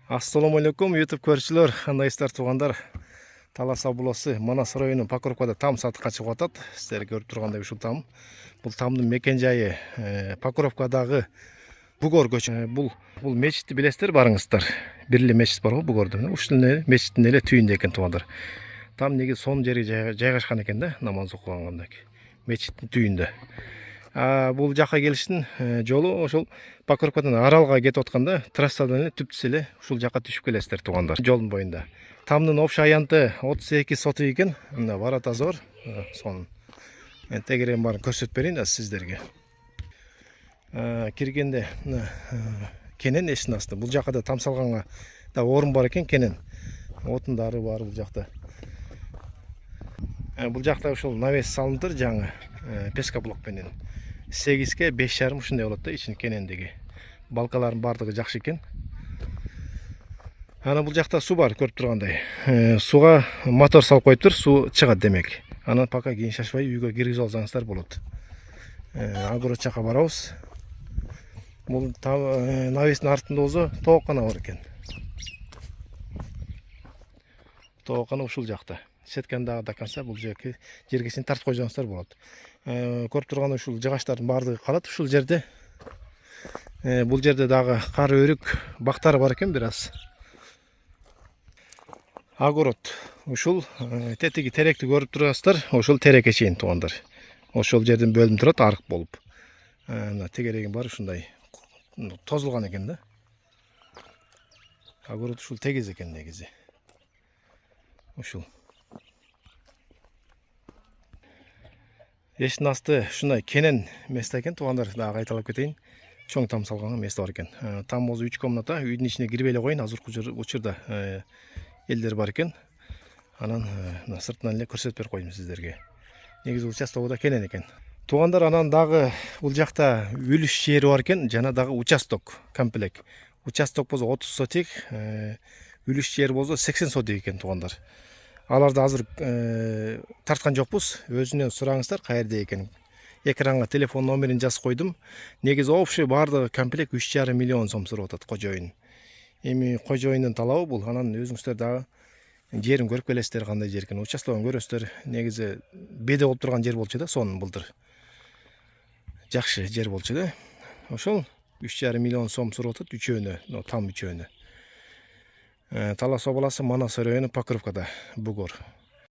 Assalamu алейкум, YouTube көрүүчүлөр, кандайсыздар туугандар? Талас областы Манас району Покровкада там сатыкка чыгып атат. Сиздер көрүп тургандай ушул там. Бул тамдын мекен жайы Покровкадагы Бугор көчү. Бул мечитти билесиздер барыңыздар. Бир эле мечит бар го Бугордо. Ушул мечиттин эле түйүндө экен туугандар. Там неге сон жери жайгашкан экен да, намаз окуганда. Мечиттин түйүндө. Бул жака келиштин жолу ошол Покровкадан Аралга кетип атканда трассадан эле түптүс эле ушул жака түшүп келесиздер туугандар. Жолдун боюнда. Тамдын общий аянты 32 соту экен. Мына барата зор. Сонун. Мен тегерен барын көрсөтүп берейин сиздерге. Киргенде кенен эшиктин асты. Бул жака да там салганга да орун бар экен, кенен. Отундары бар бул жакта. Бул жакта ушул навес салыныптыр жаңы песка блок менен. 8ге 5,5 ушундай болот да ичин кенендеги. Балкалардын бардыгы жакшы экен. Ана бул жакта суу бар, көрүп тургандай. Сууга мотор салып коюптур, суу чыгат демек. Анан пока кийин шашпай үйгө киргизип алсаңыздар болот. Огород жака барабыз. Бул навестин артында болсо тоокана бар экен. Тоокана ушул жакта. Сетканы дагы до конца бул жерге чейин тартып койсоңуздар болот. Көрүп турган ушул жыгачтардын баардыгы калат ушул жерде. Бул жерде дагы кар өрүк бактары бар экен бир аз. Огород. Ушул тетиги теректи көрүп турасыздар, ошол терекке чейин туугандар. Ошол жерден бөлүнүп турат арык болуп. Мына тегерегин бар ушундай тозулган экен да. Огород ушул тегиз экен негизи. Ушул. Эшиктин асты ушундай кенен место экен туугандар, дагы кайталап кетейин. Чоң там салган место бар экен. Там болсо 3 комната, үйдүн ичине кирип эле коюн, азыркы учурда элдер бар экен. Анан сыртынан эле көрсөтүп берип коюм сиздерге. Негизи участогу да кенен экен. Туугандар, анан дагы бул жакта үлүш жери бар экен, жана дагы участок комплект. Участок болсо 30 сотик, үлүш жери болсо 80 сотик экен туугандар. Аларды азыр тарткан жокпуз. Өзүнөн сураңыздар каерде экенин. Экранга телефон номерин жазып койдум. Негизи общий бардыгы комплект 3,5 миллион сом сурап атат кожоюн. Эми кожоюндун талабы бул. Анан өзүңүздөр дагы жерин көрүп келесиздер, кандай жер экен. Участогун көрөсүздөр. Негизи беде болуп турган жер болчу да, сонун былтыр. Жакшы жер болчу да. Ошол 3,5 миллион сом сурап атат үчөөнө, там үчөөнө. Талас областы Манас району Покровкада, Бугор.